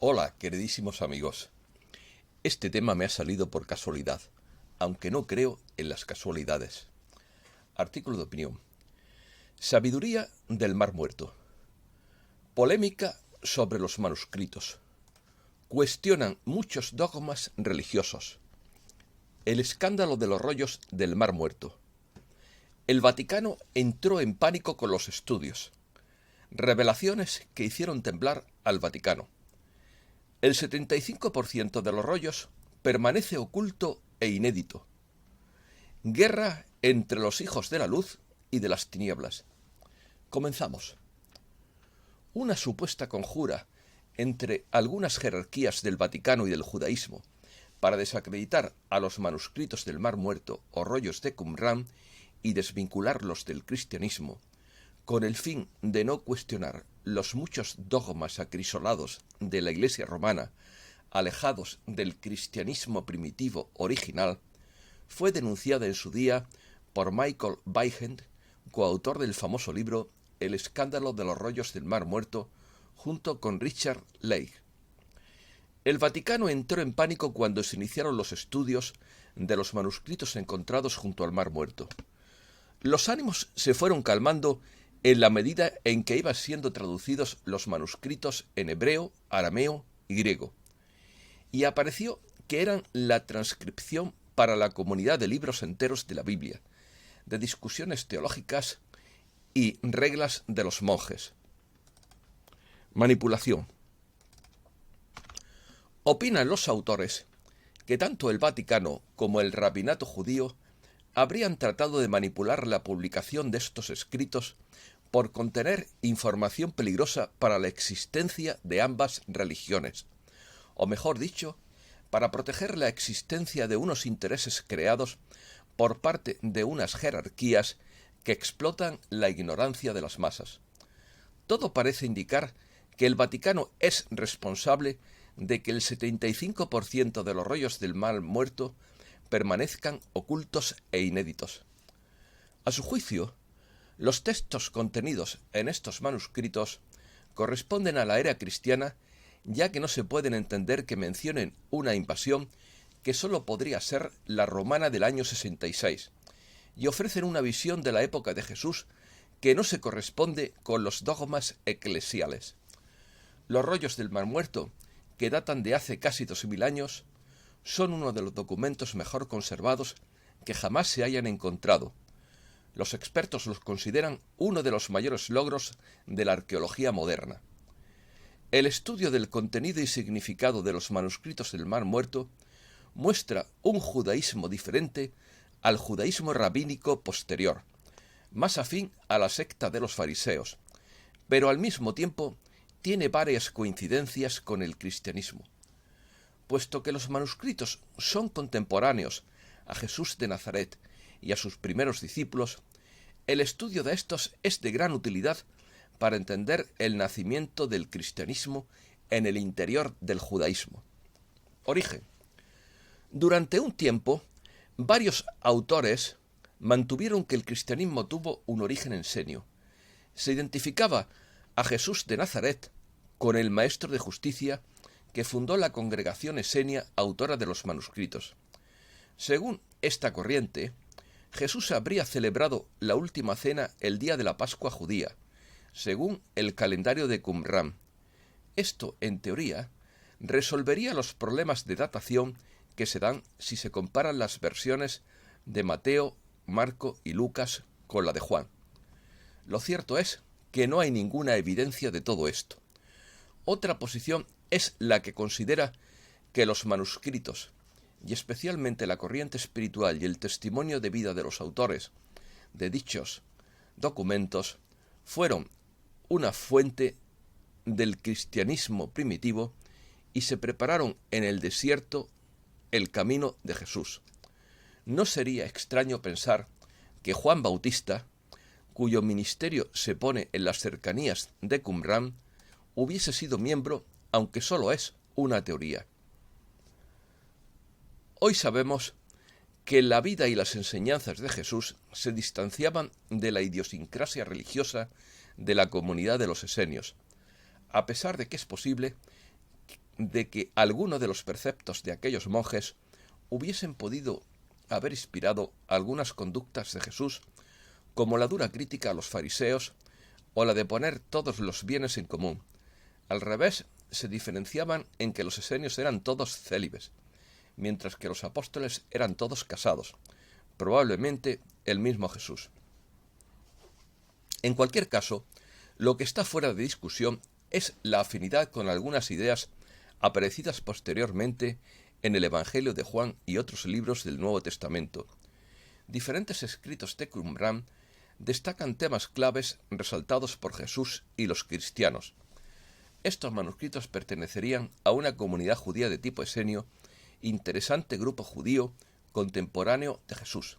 Hola, queridísimos amigos. Este tema me ha salido por casualidad, aunque no creo en las casualidades. Artículo de opinión. Sabiduría del Mar Muerto. Polémica sobre los manuscritos. Cuestionan muchos dogmas religiosos. El escándalo de los rollos del Mar Muerto. El Vaticano entró en pánico con los estudios. Revelaciones que hicieron temblar al Vaticano. El 75% de los rollos permanece oculto e inédito. Guerra entre los hijos de la luz y de las tinieblas. Comenzamos. Una supuesta conjura entre algunas jerarquías del Vaticano y del judaísmo para desacreditar a los manuscritos del Mar Muerto o rollos de Qumran y desvincularlos del cristianismo, con el fin de no cuestionar los muchos dogmas acrisolados de la Iglesia romana, alejados del cristianismo primitivo original, fue denunciada en su día por Michael Weigand, coautor del famoso libro El escándalo de los rollos del Mar Muerto, junto con Richard Leigh. El Vaticano entró en pánico cuando se iniciaron los estudios de los manuscritos encontrados junto al Mar Muerto. Los ánimos se fueron calmando en la medida en que iban siendo traducidos los manuscritos en hebreo, arameo y griego, y apareció que eran la transcripción para la comunidad de libros enteros de la Biblia, de discusiones teológicas y reglas de los monjes. Manipulación. Opinan los autores que tanto el Vaticano como el rabinato judío habrían tratado de manipular la publicación de estos escritos por contener información peligrosa para la existencia de ambas religiones, o mejor dicho, para proteger la existencia de unos intereses creados por parte de unas jerarquías que explotan la ignorancia de las masas. Todo parece indicar que el Vaticano es responsable de que el 75% de los rollos del Mar Muerto permanezcan ocultos e inéditos. A su juicio, los textos contenidos en estos manuscritos corresponden a la era cristiana, ya que no se pueden entender que mencionen una invasión que sólo podría ser la romana del año 66, y ofrecen una visión de la época de Jesús que no se corresponde con los dogmas eclesiales. Los rollos del Mar Muerto, que datan de hace casi 2000 años, son uno de los documentos mejor conservados que jamás se hayan encontrado. Los expertos los consideran uno de los mayores logros de la arqueología moderna. El estudio del contenido y significado de los manuscritos del Mar Muerto muestra un judaísmo diferente al judaísmo rabínico posterior, más afín a la secta de los fariseos, pero al mismo tiempo tiene varias coincidencias con el cristianismo. Puesto que los manuscritos son contemporáneos a Jesús de Nazaret y a sus primeros discípulos, el estudio de estos es de gran utilidad para entender el nacimiento del cristianismo en el interior del judaísmo. Origen. Durante un tiempo, varios autores mantuvieron que el cristianismo tuvo un origen ensenio. Se identificaba a Jesús de Nazaret con el maestro de justicia que fundó la congregación esenia autora de los manuscritos. Según esta corriente, Jesús habría celebrado la última cena el día de la Pascua judía, según el calendario de Qumran. Esto, en teoría, resolvería los problemas de datación que se dan si se comparan las versiones de Mateo, Marco y Lucas con la de Juan. Lo cierto es que no hay ninguna evidencia de todo esto. Otra posición es la que considera que los manuscritos, y especialmente la corriente espiritual y el testimonio de vida de los autores de dichos documentos, fueron una fuente del cristianismo primitivo y se prepararon en el desierto el camino de Jesús. No sería extraño pensar que Juan Bautista, cuyo ministerio se pone en las cercanías de Qumran, hubiese sido miembro, aunque solo es una teoría. Hoy sabemos que la vida y las enseñanzas de Jesús se distanciaban de la idiosincrasia religiosa de la comunidad de los esenios, a pesar de que es posible de que alguno de los preceptos de aquellos monjes hubiesen podido haber inspirado algunas conductas de Jesús, como la dura crítica a los fariseos o la de poner todos los bienes en común. Al revés, se diferenciaban en que los esenios eran todos célibes, mientras que los apóstoles eran todos casados, probablemente el mismo Jesús. En cualquier caso, lo que está fuera de discusión es la afinidad con algunas ideas aparecidas posteriormente en el Evangelio de Juan y otros libros del Nuevo Testamento. Diferentes escritos de Qumran destacan temas claves resaltados por Jesús y los cristianos. Estos manuscritos pertenecerían a una comunidad judía de tipo esenio, interesante grupo judío contemporáneo de Jesús.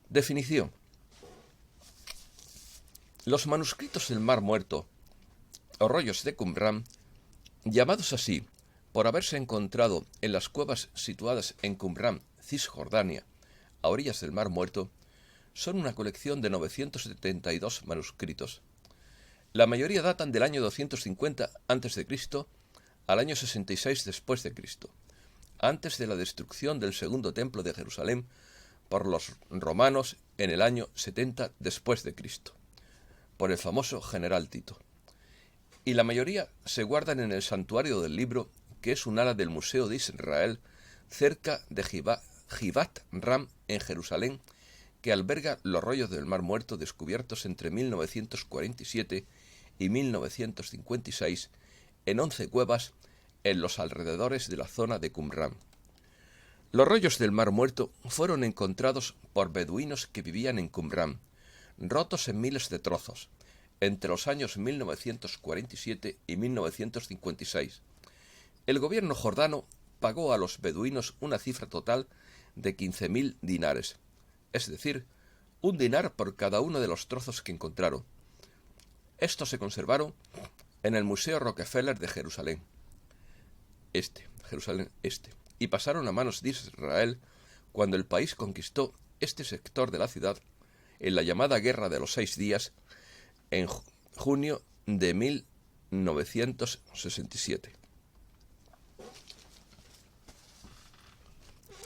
Definición. Los manuscritos del Mar Muerto, o rollos de Qumran, llamados así por haberse encontrado en las cuevas situadas en Qumran, Cisjordania, a orillas del Mar Muerto, son una colección de 972 manuscritos. La mayoría datan del año 250 a.C. al año 66 después de Cristo, antes de la destrucción del segundo templo de Jerusalén por los romanos en el año 70 después de Cristo, por el famoso general Tito. Y la mayoría se guardan en el santuario del libro, que es un ala del Museo de Israel, cerca de Givat Ram en Jerusalén, que alberga los rollos del Mar Muerto descubiertos entre 1947 y 1956 en 11 cuevas en los alrededores de la zona de Qumran. Los rollos del Mar Muerto fueron encontrados por beduinos que vivían en Qumran, rotos en miles de trozos, entre los años 1947 y 1956. El gobierno jordano pagó a los beduinos una cifra total de 15.000 dinares, es decir, un dinar por cada uno de los trozos que encontraron. Estos se conservaron en el Museo Rockefeller de Jerusalén Este, y pasaron a manos de Israel cuando el país conquistó este sector de la ciudad en la llamada Guerra de los 6 Días en junio de 1967.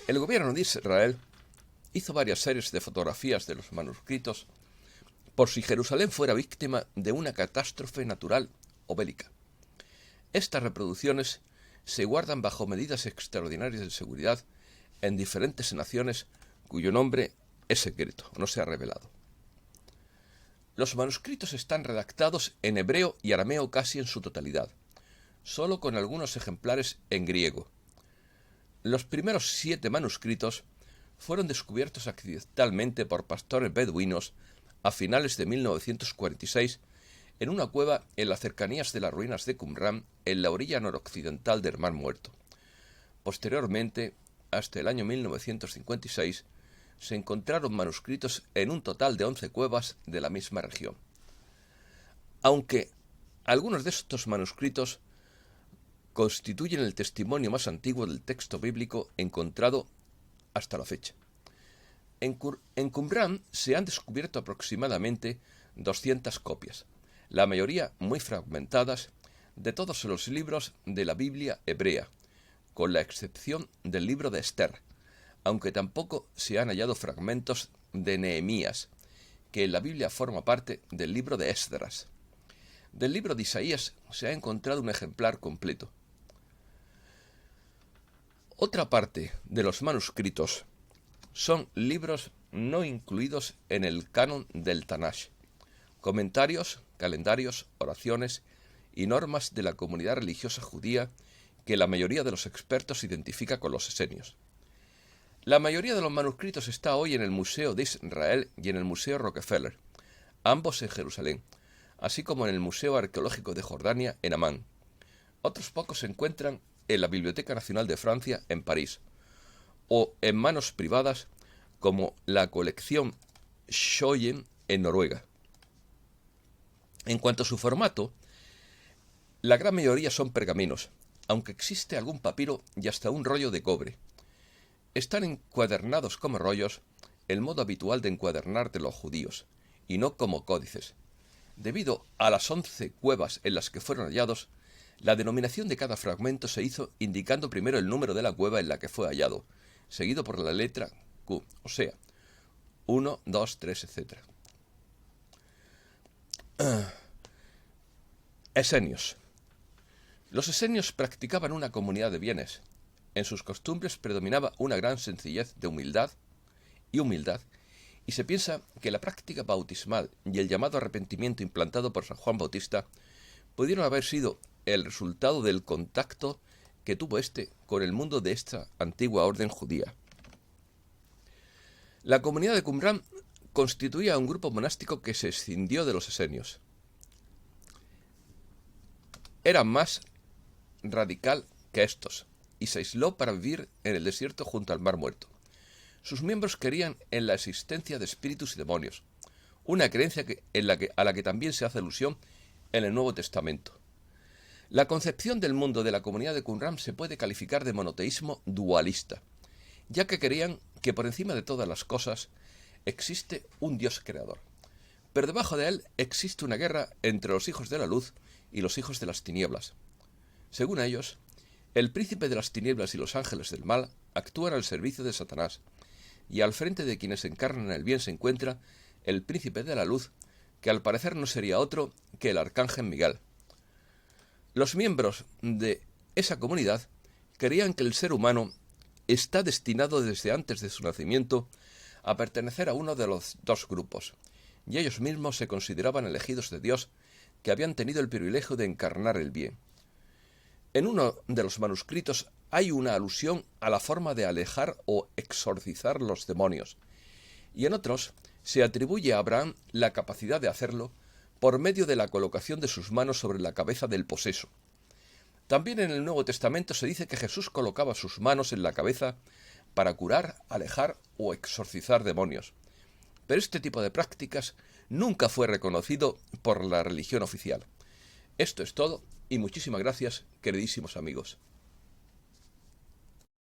El gobierno de Israel hizo varias series de fotografías de los manuscritos por si Jerusalén fuera víctima de una catástrofe natural o bélica. Estas reproducciones se guardan bajo medidas extraordinarias de seguridad en diferentes naciones cuyo nombre es secreto, no se ha revelado. Los manuscritos están redactados en hebreo y arameo casi en su totalidad, solo con algunos ejemplares en griego. Los primeros 7 manuscritos fueron descubiertos accidentalmente por pastores beduinos a finales de 1946 en una cueva en las cercanías de las ruinas de Qumran, en la orilla noroccidental del Mar Muerto. Posteriormente, hasta el año 1956, se encontraron manuscritos en un total de 11 cuevas de la misma región. Aunque algunos de estos manuscritos constituyen el testimonio más antiguo del texto bíblico encontrado hasta la fecha. En Qumran se han descubierto aproximadamente 200 copias, la mayoría muy fragmentadas, de todos los libros de la Biblia hebrea, con la excepción del libro de Esther, aunque tampoco se han hallado fragmentos de Nehemías, que en la Biblia forma parte del libro de Esdras. Del libro de Isaías se ha encontrado un ejemplar completo. Otra parte de los manuscritos son libros no incluidos en el canon del Tanaj, comentarios, calendarios, oraciones y normas de la comunidad religiosa judía que la mayoría de los expertos identifica con los esenios. La mayoría de los manuscritos está hoy en el Museo de Israel y en el Museo Rockefeller, ambos en Jerusalén, así como en el Museo Arqueológico de Jordania en Amán. Otros pocos se encuentran en la Biblioteca Nacional de Francia en París, o en manos privadas como la colección Schøyen en Noruega. En cuanto a su formato, la gran mayoría son pergaminos, aunque existe algún papiro y hasta un rollo de cobre. Están encuadernados como rollos, el modo habitual de encuadernar de los judíos, y no como códices. Debido a las 11 cuevas en las que fueron hallados, La denominación de cada fragmento se hizo indicando primero el número de la cueva en la que fue hallado, seguido por la letra Q, o sea, 1, 2, 3, etc. Esenios. Los esenios practicaban una comunidad de bienes. En sus costumbres predominaba una gran sencillez de humildad, y se piensa que la práctica bautismal y el llamado arrepentimiento implantado por San Juan Bautista pudieron haber sido el resultado del contacto que tuvo éste con el mundo de esta antigua orden judía. La comunidad de Qumran constituía un grupo monástico que se escindió de los esenios. Era más radical que estos y se aisló para vivir en el desierto junto al Mar Muerto. Sus miembros creían en la existencia de espíritus y demonios, una creencia a la que también se hace alusión en el Nuevo Testamento. La concepción del mundo de la comunidad de Qumran se puede calificar de monoteísmo dualista, ya que creían que por encima de todas las cosas existe un Dios creador, pero debajo de él existe una guerra entre los hijos de la luz y los hijos de las tinieblas. Según ellos, el príncipe de las tinieblas y los ángeles del mal actúan al servicio de Satanás, y al frente de quienes encarnan el bien se encuentra el príncipe de la luz, que al parecer no sería otro que el arcángel Miguel. Los miembros de esa comunidad creían que el ser humano está destinado desde antes de su nacimiento a pertenecer a uno de los dos grupos, y ellos mismos se consideraban elegidos de Dios que habían tenido el privilegio de encarnar el bien. En uno de los manuscritos hay una alusión a la forma de alejar o exorcizar los demonios, y en otros se atribuye a Abraham la capacidad de hacerlo por medio de la colocación de sus manos sobre la cabeza del poseso. También en el Nuevo Testamento se dice que Jesús colocaba sus manos en la cabeza para curar, alejar o exorcizar demonios. Pero este tipo de prácticas nunca fue reconocido por la religión oficial. Esto es todo y muchísimas gracias, queridísimos amigos.